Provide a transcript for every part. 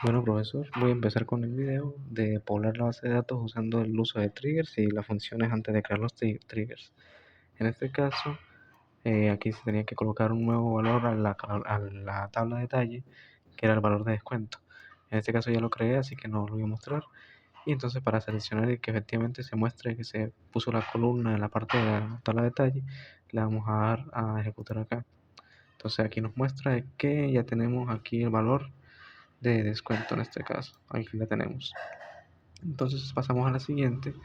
Bueno, profesor, voy a empezar con el video de poblar la base de datos usando el uso de triggers y las funciones antes de crear los triggers. En este caso, aquí se tenía que colocar un nuevo valor a la tabla de detalle, que era el valor de descuento. En este caso ya lo creé, así que no lo voy a mostrar. Y entonces para seleccionar y que efectivamente se muestre que se puso la columna en la parte de la tabla de detalle, le vamos a dar a ejecutar acá. Entonces aquí nos muestra que ya tenemos aquí el valor de descuento en este caso. Aquí la tenemos. Entonces pasamos a la siguiente,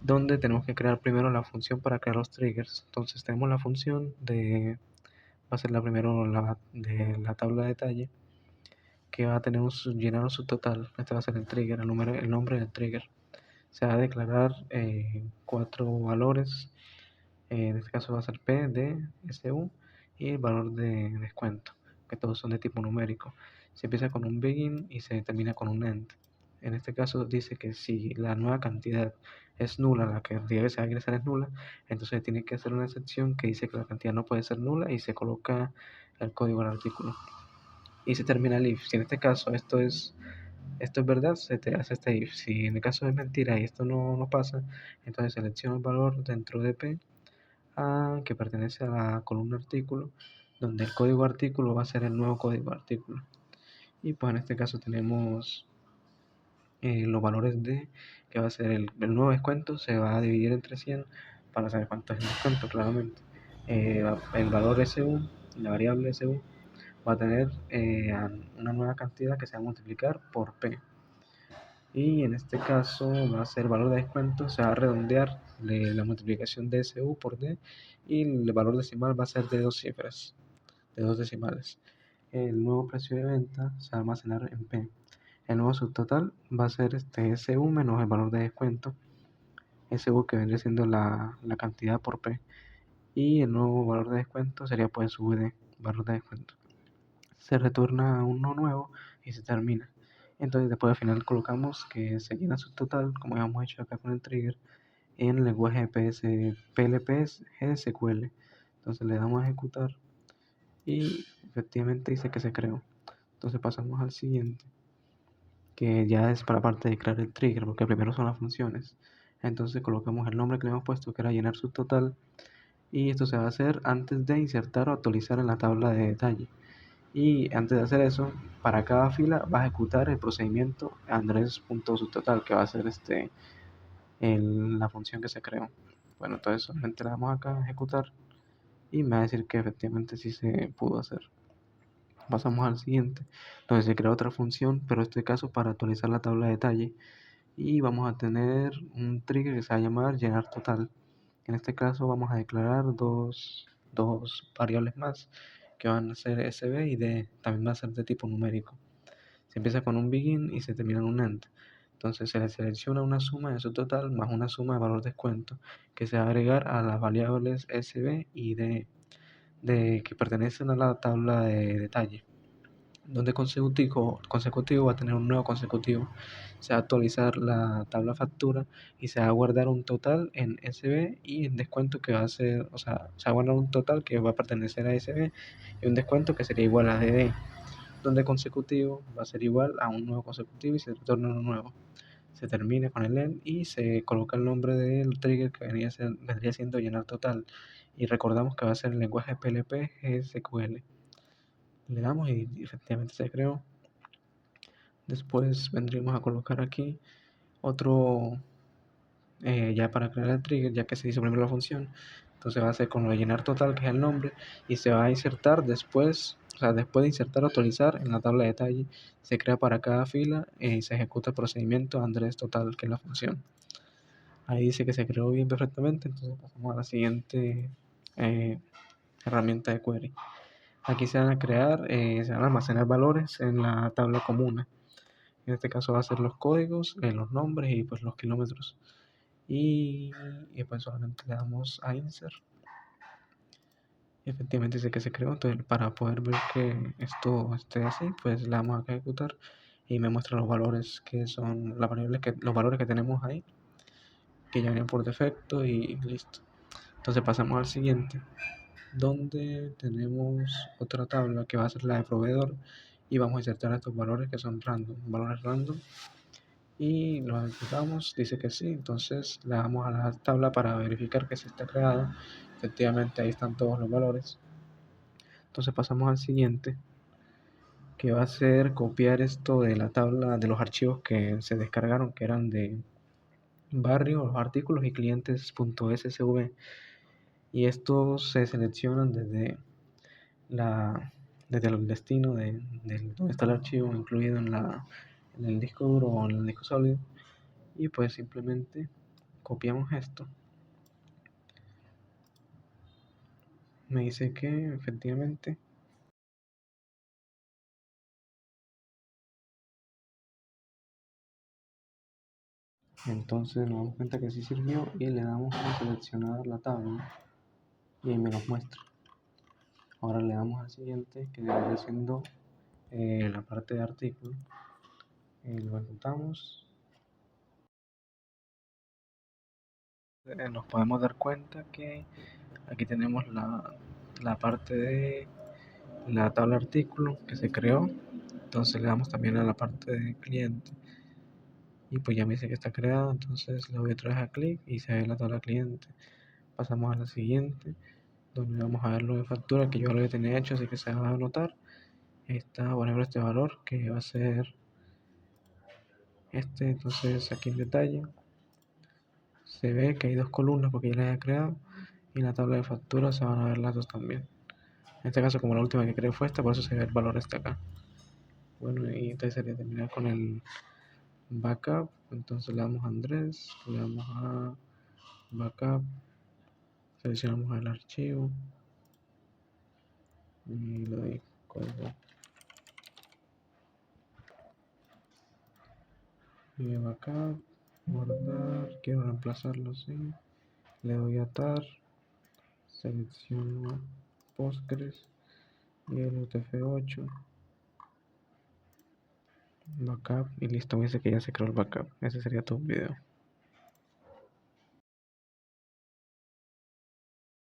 donde tenemos que crear primero la función para crear los triggers. Entonces tenemos la función de, va a ser la primero la de la tabla de detalle, que va a tener llenar un subtotal. Este va a ser el trigger, el nombre del trigger. Se va a declarar cuatro valores. En este caso va a ser P, D, SU y el valor de descuento, que todos son de tipo numérico. Se empieza con un begin y se termina con un end. En este caso dice que si la nueva cantidad es nula, la cantidad que se va a ingresar es nula, entonces tiene que hacer una excepción que dice que la cantidad no puede ser nula y se coloca el código del artículo. Y se termina el if. Si en este caso esto es verdad, se te hace este if. Si en el caso es mentira y esto no pasa, entonces selecciona el valor dentro de P que pertenece a la columna artículo, donde el código artículo va a ser el nuevo código artículo. Y pues en este caso tenemos los valores de que va a ser el nuevo descuento, se va a dividir entre 100 para saber cuánto es el descuento, claramente. El valor SU, la variable SU, va a tener una nueva cantidad que se va a multiplicar por P. Y en este caso va a ser valor de descuento, se va a redondear la multiplicación de SU por D y el valor decimal va a ser de dos cifras, de dos decimales. El nuevo precio de venta se va a almacenar en P. El nuevo subtotal va a ser este SU menos el valor de descuento, SU que vendría siendo la cantidad por P. Y el nuevo valor de descuento sería pues VD, valor de descuento. Se retorna uno nuevo y se termina. Entonces después al final colocamos que se llena su total, como habíamos hecho acá con el trigger, en el lenguaje PLPS GSQL. Entonces le damos a ejecutar y efectivamente dice que se creó. Entonces pasamos al siguiente, que ya es para la parte de crear el trigger, porque primero son las funciones. Entonces colocamos el nombre que le hemos puesto, que era llenar su total, y esto se va a hacer antes de insertar o actualizar en la tabla de detalle. Y antes de hacer eso, para cada fila va a ejecutar el procedimiento Andrés.subtotal, que va a ser la función que se creó. Bueno, entonces solamente le damos acá a ejecutar y me va a decir que efectivamente sí se pudo hacer. Pasamos al siguiente, donde se crea otra función, pero en este caso para actualizar la tabla de detalle. Y vamos a tener un trigger que se va a llamar llenar total. En este caso vamos a declarar dos variables más, que van a ser SB y D, también va a ser de tipo numérico. Se empieza con un begin y se termina en un end. Entonces se le selecciona una suma de su total más una suma de valor descuento que se va a agregar a las variables SB y D que pertenecen a la tabla de detalle. Donde consecutivo va a tener un nuevo consecutivo. Se va a actualizar la tabla factura y se va a guardar un total en SB y en descuento que va a ser, o sea, se va a guardar un total que va a pertenecer a SB y un descuento que sería igual a DD, donde consecutivo va a ser igual a un nuevo consecutivo y se retorna uno nuevo. Se termina con el end y se coloca el nombre del trigger que vendría siendo llenar total. Y recordamos que va a ser el lenguaje PLP GSQL. Le damos y efectivamente se creó. Después vendríamos a colocar aquí otro, ya para crear el trigger, ya que se hizo primero la función. Entonces va a ser con lo de llenar total, que es el nombre, y se va a insertar después, o sea, después de insertar o actualizar en la tabla de detalle, se crea para cada fila y se ejecuta el procedimiento Andrés total, que es la función. Ahí dice que se creó bien perfectamente, entonces pasamos a la siguiente herramienta de query. Aquí se van a crear, se van a almacenar valores en la tabla común. En este caso va a ser los códigos, los nombres y pues los kilómetros. Y pues solamente le damos a insert. Y efectivamente dice que se creó. Entonces para poder ver que esto esté así, pues le damos a ejecutar y me muestra los valores que son las variables los valores que tenemos ahí, que ya vienen por defecto y listo. Entonces pasamos al siguiente, donde tenemos otra tabla que va a ser la de proveedor y vamos a insertar estos valores que son random, valores random, y los ejecutamos, dice que sí, entonces le damos a la tabla para verificar que se está creada. Efectivamente ahí están todos los valores. Entonces pasamos al siguiente, que va a ser copiar esto de la tabla de los archivos que se descargaron, que eran de barrio, los artículos y clientes.csv, y estos se seleccionan la, desde el destino de donde está el archivo incluido en el disco duro o en el disco sólido, y pues simplemente copiamos esto. Me dice que efectivamente entonces nos damos cuenta que sí sirvió y le damos a seleccionar la tabla y ahí me los muestra. Ahora le damos al siguiente, que viene siendo la parte de artículo, lo ejecutamos. Nos podemos dar cuenta que aquí tenemos la parte de la tabla artículo que se creó. Entonces le damos también a la parte de cliente y pues ya me dice que está creado. Entonces le doy otra vez a clic y se ve la tabla cliente. Pasamos a la siguiente, donde vamos a ver lo de factura, que yo lo tenía hecho, así que se va a anotar. Ahí está, por ejemplo, este valor que va a ser este. Entonces aquí en detalle se ve que hay dos columnas porque ya las he creado, y en la tabla de factura se van a ver las dos también. En este caso, como la última que creé fue esta, por eso se ve el valor este acá. Bueno, y entonces sería terminar con el backup. Entonces le damos a Andrés, le damos a backup, seleccionamos el archivo y le doy código y backup, guardar, quiero reemplazarlo, sí, le doy a atar, selecciono Postgres y el UTF-8, backup y listo. Me dice que ya se creó el backup. Ese sería todo el video.